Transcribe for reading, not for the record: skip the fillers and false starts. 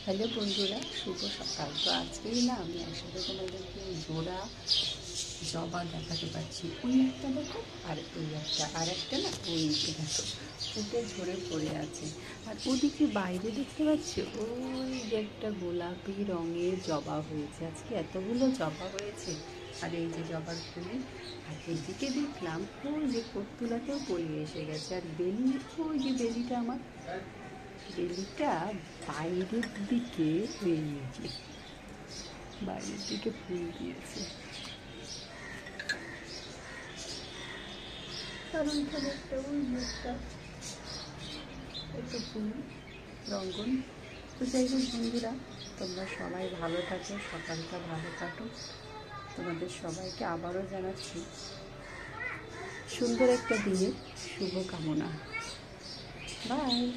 Hello বন্ধুরা, শুভ সকাল। তো আজকেই না আমি একসাথে তোমাদেরকে জোড়া জবা দেখাতে পারছি। ওই একটা দেখো, আর এই একটা, আর একটা না ওই দেখো ফুটে ঝরে পড়ে আছে। আর ওদিকে বাইরে দেখতে পাচ্ছি ওই যে একটা গোলাপি রঙের জবা হয়েছে। আজকে এতগুলো জবা হয়েছে। আর এই যে জবার ফুল। আর এদিকে দেখলাম ওই যে কর্তুলাতেও কলি এসে গেছে। আর বেলি, ওই যে বেলিটা আমার, বেলিটা বাইরের দিকে, এই যে বাইরের দিকে ফুল দিয়েছে। আর ওইখানে একটা, ওই একটা ফুল রঙ্গন। তো যাই হোক বন্ধুরা, তোমরা সবাই ভালো থাকো, সকালটা ভালো কাটো। তোমাদের সবাইকে আবারও জানাচ্ছি সুন্দর একটা দিনের শুভকামনা। বাই।